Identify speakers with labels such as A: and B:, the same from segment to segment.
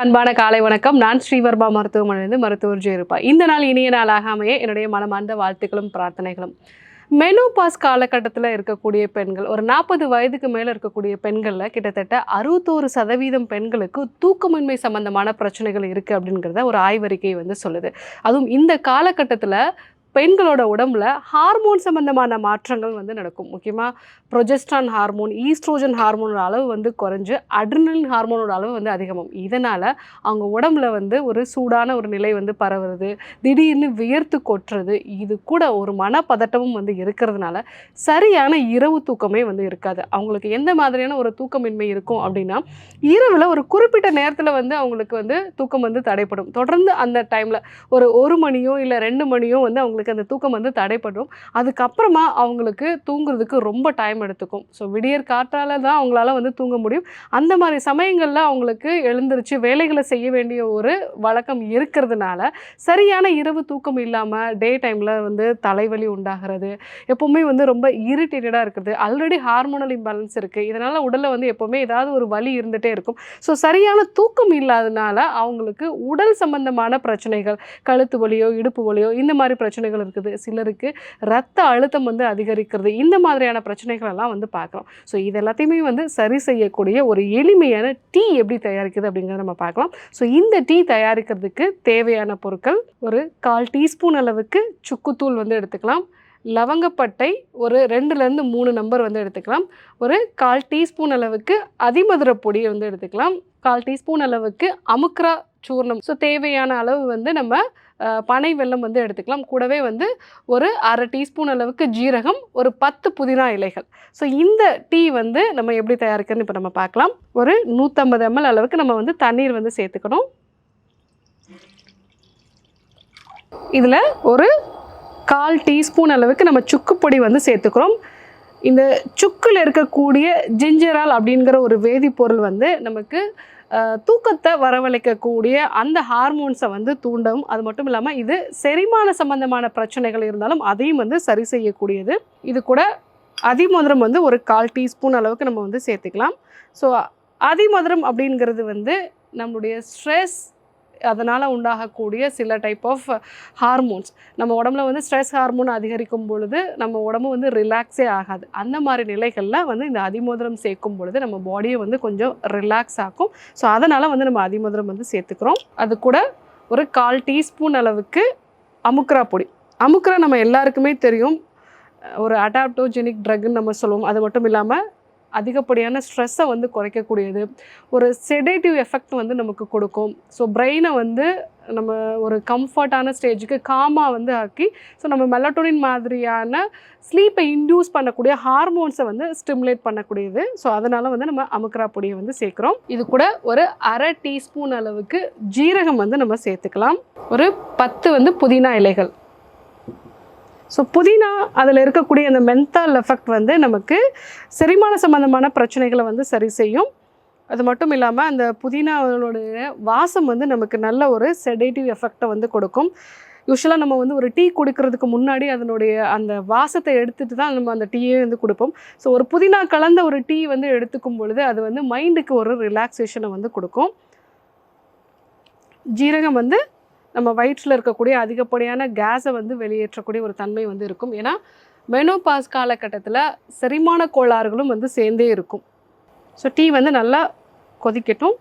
A: அன்பான காலை வணக்கம். நான் ஸ்ரீவர்மா மருத்துவமனையிலிருந்து மருத்துவர் ஜெயரூபா. இந்த நாள் இனிய நாளாக அமைய என்னுடைய மனமார்ந்த வாழ்த்துக்களும் பிரார்த்தனைகளும். மெனோபாஸ் காலகட்டத்தில் இருக்கக்கூடிய பெண்கள், ஒரு 40 வயதுக்கு மேலே இருக்கக்கூடிய பெண்களில் கிட்டத்தட்ட 61% பெண்களுக்கு தூக்கமின்மை சம்பந்தமான பிரச்சனைகள் இருக்குது அப்படிங்கிறத ஒரு ஆய்வறிக்கை சொல்லுது. அதுவும் இந்த காலகட்டத்தில் பெண்களோட உடம்புல ஹார்மோன் சம்பந்தமான மாற்றங்கள் நடக்கும். முக்கியமாக ப்ரொஜெஸ்ட்ரான் ஹார்மோன், ஈஸ்ட்ரோஜன் ஹார்மோனோட அளவு குறைஞ்சு அட்ரினலின் ஹார்மோனோட அளவு அதிகமாகும். இதனால் அவங்க உடம்புல ஒரு சூடான ஒரு நிலை பரவுறது, திடீர்னு வியர்த்து கொட்டுறது, இது கூட ஒரு மனப்பதட்டமும் இருக்கிறதுனால சரியான இரவு தூக்கமே இருக்காது. அவங்களுக்கு எந்த மாதிரியான ஒரு தூக்கமின்மை இருக்கும் அப்படின்னா, இரவில் ஒரு குறிப்பிட்ட நேரத்தில் அவங்களுக்கு தூக்கம் தடைப்படும். தொடர்ந்து அந்த டைமில் ஒரு 1 மணியோ இல்லை 2 மணியோ அவங்களுக்கு அந்த தூக்கம் தடைப்படும். அதுக்கப்புறமா அவங்களுக்கு தூங்குறதுக்கு ரொம்ப டைம் எடுத்துக்கும். ஸோ விடியற் காற்றால தான் அவங்களால தூங்க முடியும். அந்த மாதிரி சமயங்களில் அவங்களுக்கு எழுந்திருச்சு வேலைகளை செய்ய வேண்டிய ஒரு வழக்கம் இருக்கிறதுனால சரியான இரவு தூக்கம் இல்லாமல் டே டைமில் தலைவலி உண்டாகிறது, எப்போவுமே ரொம்ப இரிட்டேட்டடாக இருக்குது, ஆல்ரெடி ஹார்மோனல் இம்பேலன்ஸ் இருக்குது, இதனால் உடலில் எப்போவுமே ஏதாவது ஒரு வலி இருந்துகிட்டே இருக்கும். ஸோ சரியான தூக்கம் இல்லாதனால அவங்களுக்கு உடல் சம்பந்தமான பிரச்சனைகள், கழுத்து வலியோ இடுப்பு வலியோ இந்த மாதிரி பிரச்சனைகள் இருக்குது. சிலருக்கு ரத்த அழுத்தம் அதிகரிக்கிறது, இந்த மாதிரியான பிரச்சனைகள் எல்லாம் பார்க்கலாம். ஸோ இது எல்லாத்தையுமே சரி செய்யக்கூடிய ஒரு எளிமையான டீ எப்படி தயாரிக்குது அப்படிங்கிறத நம்ம பார்க்கலாம். ஸோ இந்த டீ தயாரிக்கிறதுக்கு தேவையான பொருட்கள்: ஒரு 1/4 டீஸ்பூன் அளவுக்கு சுக்குத்தூள் எடுத்துக்கலாம், லவங்கப்பட்டை ஒரு 2லேருந்து 3 நம்பர் எடுத்துக்கலாம், ஒரு 1/4 டீஸ்பூன் அளவுக்கு அதிமதுர பொடி எடுத்துக்கலாம், 1/4 டீஸ்பூன் அளவுக்கு அமுக்ரா சூர்ணம், ஸோ தேவையான அளவு நம்ம பனை வெல்லம் எடுத்துக்கலாம். கூடவே ஒரு 1/2 டீஸ்பூன் அளவுக்கு ஜீரகம், ஒரு 10 புதினா இலைகள். ஸோ இந்த டீ நம்ம எப்படி தயாரிக்கிறதுன்னு இப்போ நம்ம பார்க்கலாம். ஒரு 150 ml அளவுக்கு நம்ம தண்ணீர் சேர்த்துக்கணும். இதில் ஒரு 1/4 டீஸ்பூன் அளவுக்கு நம்ம சுக்கு பொடி சேர்த்துக்கிறோம். இந்த சுக்கில் இருக்கக்கூடிய ஜிஞ்சரால் அப்படிங்கிற ஒரு வேதிப்பொருள் நமக்கு தூக்கத்தை வரவழைக்கக்கூடிய அந்த ஹார்மோன்ஸை தூண்டும். அது மட்டும் இல்லாமல் இது செரிமான சம்பந்தமான பிரச்சனைகள் இருந்தாலும் அதையும் சரி செய்யக்கூடியது. இது கூட அதிமதுரம் ஒரு 1/4 டீஸ்பூன் அளவுக்கு நம்ம சேர்த்துக்கலாம். ஸோ அதிமதுரம் அப்படிங்கிறது நம்மளுடைய ஸ்ட்ரெஸ், அதனால் உண்டாகக்கூடிய சில டைப் ஆஃப் ஹார்மோன்ஸ், நம்ம உடம்புல ஸ்ட்ரெஸ் ஹார்மோன் அதிகரிக்கும் பொழுது நம்ம உடம்பு ரிலாக்ஸே ஆகாது. அந்த மாதிரி நிலைகளில் இந்த அதிமதுரம் சேர்க்கும் பொழுது நம்ம பாடியை கொஞ்சம் ரிலாக்ஸ் ஆகும். ஸோ அதனால் நம்ம அதிமதுரம் சேர்த்துக்கிறோம். அது கூட ஒரு 1/4 டீஸ்பூன் அளவுக்கு அமுக்ரா பொடி. அமுக்ரா நம்ம எல்லாருக்குமே தெரியும், ஒரு அடாப்டோஜெனிக் ட்ரக்குன்னு நம்ம சொல்லுவோம். அது மட்டும் இல்லாமல் அதிகப்படியான ஸ்ட்ரெஸ்ஸை குறைக்கக்கூடியது, ஒரு செடேட்டிவ் எஃபெக்ட் நமக்கு கொடுக்கும். ஸோ பிரெயினை நம்ம ஒரு கம்ஃபர்ட்டான ஸ்டேஜுக்கு காமாக ஆக்கி, ஸோ நம்ம மெலட்டோனின் மாதிரியான ஸ்லீப்பை இன்டியூஸ் பண்ணக்கூடிய ஹார்மோன்ஸை ஸ்டிமுலேட் பண்ணக்கூடியது. ஸோ அதனால் நம்ம அமுக்ரா பொடியை சேர்க்குறோம். இது கூட ஒரு 1/2 டீஸ்பூன் அளவுக்கு ஜீரகம் நம்ம சேர்த்துக்கலாம். ஒரு 10 புதினா இலைகள். ஸோ புதினா அதில் இருக்கக்கூடிய அந்த மென்தால் எஃபெக்ட் நமக்கு செரிமான சம்பந்தமான பிரச்சனைகளை சரி செய்யும். அது மட்டும் இல்லாமல் அந்த புதினாவோடைய வாசம் நமக்கு நல்ல ஒரு செடேட்டிவ் எஃபெக்டை கொடுக்கும். யூஸ்வலாக நம்ம ஒரு டீ குடிக்கிறதுக்கு முன்னாடி அதனுடைய அந்த வாசத்தை எடுத்துகிட்டு தான் நம்ம அந்த டீயே கொடுப்போம். ஸோ ஒரு புதினா கலந்த ஒரு டீ எடுத்துக்கும் பொழுது அது மைண்டுக்கு ஒரு ரிலாக்ஸேஷனை கொடுக்கும். ஜீரகம் நம்ம வயிற்றில் இருக்கக்கூடிய அதிகப்படியான கேஸை வெளியேற்றக்கூடிய ஒரு தன்மை இருக்கும். ஏன்னா மெனோபாஸ் காலகட்டத்தில் செரிமான கோளாறுகளும் சேர்ந்தே இருக்கும். ஸோ டீ நல்லா கொதிக்கட்டும்.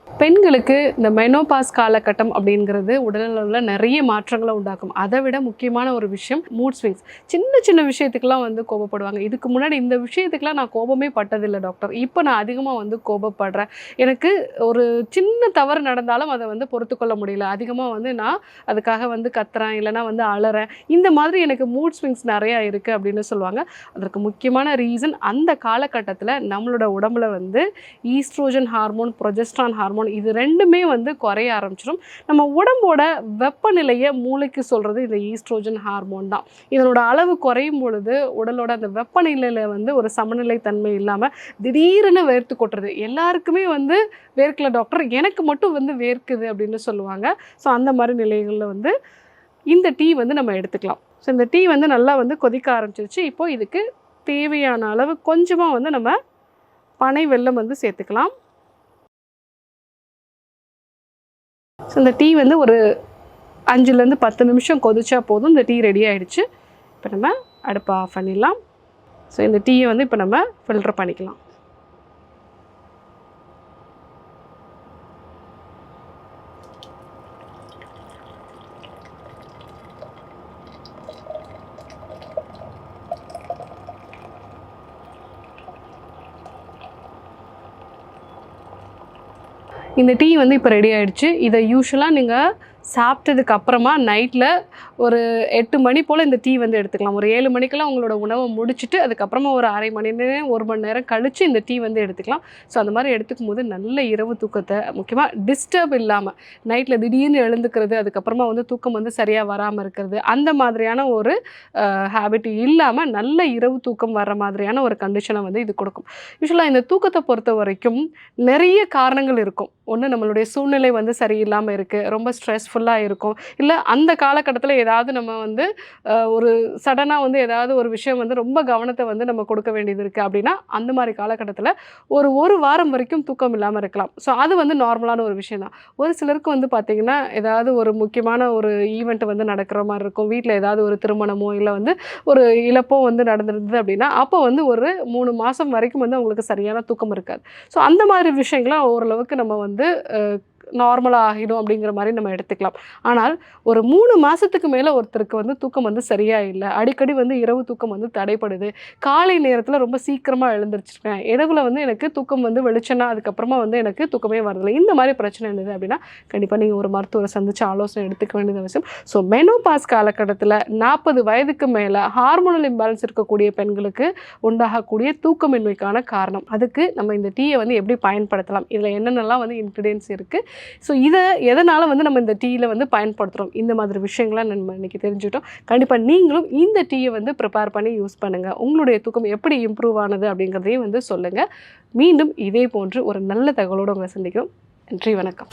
A: பெண்களுக்கு இந்த மெனோபாஸ் காலகட்டம் அப்படிங்கிறது உடலில் உள்ள நிறைய மாற்றங்களை உண்டாக்கும். அதை விட முக்கியமான ஒரு விஷயம் மூட் ஸ்விங்ஸ். சின்ன சின்ன விஷயத்துக்கெல்லாம் கோபப்படுவாங்க. இதுக்கு முன்னாடி இந்த விஷயத்துக்கெலாம் நான் கோபமே பட்டதில்லை டாக்டர், இப்போ நான் அதிகமாக கோபப்படுறேன், எனக்கு ஒரு சின்ன தவறு நடந்தாலும் அதை பொறுத்துக்கொள்ள முடியல, அதிகமாக நான் அதுக்காக கத்துறேன், இல்லைனா அலறேன், இந்த மாதிரி எனக்கு மூட் ஸ்விங்ஸ் நிறையா இருக்குது அப்படின்னு சொல்லுவாங்க. அதற்கு முக்கியமான ரீசன் அந்த காலகட்டத்தில் நம்மளோட உடம்புல ஈஸ்ட்ரோஜன் ஹார்மோன், ப்ரொஜெஸ்ட்ரான் ஹார்மோன் இது ரெண்டுமே குறைய ஆரம்பிச்சிடும். நம்ம உடம்போட வெப்பநிலையை மூளைக்கு சொல்கிறது இந்த ஈஸ்ட்ரோஜன் ஹார்மோன் தான். இதனோட அளவு குறையும் பொழுது உடலோட அந்த வெப்பநிலையில் ஒரு சமநிலை தன்மை இல்லாமல் திடீர்னு வேர்த்து கொட்டுறது. எல்லாருக்குமே வேர்க்கல டாக்டர், எனக்கு மட்டும் வேர்க்குது அப்படின்னு சொல்லுவாங்க. ஸோ அந்த மாதிரி நிலைகளில் இந்த டீ நம்ம எடுத்துக்கலாம். ஸோ இந்த டீ நல்லா கொதிக்க ஆரம்பிச்சிருச்சு. இப்போது இதுக்கு தேவையான அளவு கொஞ்சமாக நம்ம பனை வெல்லம் சேர்த்துக்கலாம். ஸோ இந்த டீ வந்து ஒரு 5லேருந்து 10 நிமிஷம் கொதிச்சா போதும். இந்த டீ ரெடி ஆகிடுச்சு. இப்போ நம்ம அடுப்பை ஆஃப் பண்ணிடலாம். ஸோ இந்த டீயை வந்து இப்போ நம்ம ஃபில்டர் பண்ணிக்கலாம். இந்த டீ வந்து இப்போ ரெடி ஆகிடுச்சு. இதை யூஸ்வலாக நீங்கள் சாப்பிட்டதுக்கு அப்புறமா நைட்டில் ஒரு 8 மணி போல் இந்த டீ வந்து எடுத்துக்கலாம். ஒரு 7 மணிக்கெல்லாம் உங்களோட உணவை முடிச்சுட்டு அதுக்கப்புறமா ஒரு அரை மணி நேரம் 1 மணி நேரம் கழித்து இந்த டீ வந்து எடுத்துக்கலாம். ஸோ அந்த மாதிரி எடுத்துக்கும் போது நல்ல இரவு தூக்கத்தை, முக்கியமாக டிஸ்டர்ப் இல்லாமல் நைட்டில் திடீர்னு எழுந்துக்கிறது, அதுக்கப்புறமா வந்து தூக்கம் வந்து சரியாக வராமல் இருக்கிறது, அந்த மாதிரியான ஒரு ஹேபிட் இல்லாமல் நல்ல இரவு தூக்கம் வர்ற மாதிரியான ஒரு கண்டிஷனை வந்து இது கொடுக்கும். யூஸ்வலாக இந்த தூக்கத்தை பொறுத்த வரைக்கும் நிறைய காரணங்கள் இருக்கும். ஒன்று, நம்மளுடைய சூழ்நிலை வந்து சரியில்லாமல் இருக்குது, ரொம்ப ஸ்ட்ரெஸ்ஃபுல்லாக இருக்கும், இல்லை அந்த காலகட்டத்தில் ஏதாவது நம்ம வந்து ஒரு சடனாக வந்து ஏதாவது ஒரு விஷயம் வந்து ரொம்ப கவனத்தை வந்து நம்ம கொடுக்க வேண்டியது இருக்குது அப்படின்னா அந்த மாதிரி காலகட்டத்தில் ஒரு வாரம் வரைக்கும் தூக்கம் இல்லாமல் இருக்கலாம். ஸோ அது வந்து நார்மலான ஒரு விஷயம் தான். ஒரு சிலருக்கு வந்து பார்த்திங்கன்னா ஏதாவது ஒரு முக்கியமான ஒரு ஈவெண்ட் வந்து நடக்கிற மாதிரி இருக்கும். வீட்டில் ஏதாவது ஒரு திருமணமோ இல்லை வந்து ஒரு இழப்போ வந்து நடந்திருந்தது அப்படின்னா அப்போ வந்து ஒரு 3 மாதம் வரைக்கும் வந்து அவங்களுக்கு சரியான தூக்கம் இருக்காது. ஸோ அந்த மாதிரி விஷயங்கள்லாம் ஓரளவுக்கு நம்ம வந்து நார்மலாக ஆகிடும் அப்படிங்கிற மாதிரி நம்ம எடுத்துக்கலாம். ஆனால் ஒரு 3 மாதத்துக்கு மேலே ஒருத்தருக்கு வந்து தூக்கம் வந்து சரியாக இல்லை, அடிக்கடி வந்து இரவு தூக்கம் வந்து தடைப்படுது, காலை நேரத்தில் ரொம்ப சீக்கிரமாக எழுந்திரிச்சிருக்கேன், இரவில் வந்து எனக்கு தூக்கம் வந்து வெளிச்சனா அதுக்கப்புறமா வந்து எனக்கு தூக்கமே வரதில்லை, இந்த மாதிரி பிரச்சனை இருந்தது அப்படின்னா கண்டிப்பாக நீங்கள் ஒரு மருத்துவரை சந்தித்து ஆலோசனை எடுத்துக்க வேண்டியது அவசியம். ஸோ மெனோபாஸ் காலகட்டத்தில் 40 வயதுக்கு மேலே ஹார்மோனல் இம்பேலன்ஸ் இருக்கக்கூடிய பெண்களுக்கு உண்டாகக்கூடிய தூக்கமின்மைக்கான காரணம். அதுக்கு நம்ம இந்த டீயை வந்து எப்படி பயன்படுத்தலாம், இதில் என்னென்னலாம் வந்து இன்க்ரீடியன்ஸ் இருக்குது, ஸோ இதை எதனால் வந்து நம்ம இந்த டீயில் வந்து பயன்படுத்துகிறோம், இந்த மாதிரி விஷயங்கள்லாம் நம்ம இன்றைக்கி தெரிஞ்சுக்கிட்டோம். கண்டிப்பாக நீங்களும் இந்த டீயை வந்து ப்ரிப்பேர் பண்ணி யூஸ் பண்ணுங்கள். உங்களுடைய தூக்கம் எப்படி இம்ப்ரூவ் ஆனது அப்படிங்கிறதையும் வந்து சொல்லுங்கள். மீண்டும் இதே போன்று ஒரு நல்ல தகவலோடு உங்களை சந்திக்கிறோம். நன்றி, வணக்கம்.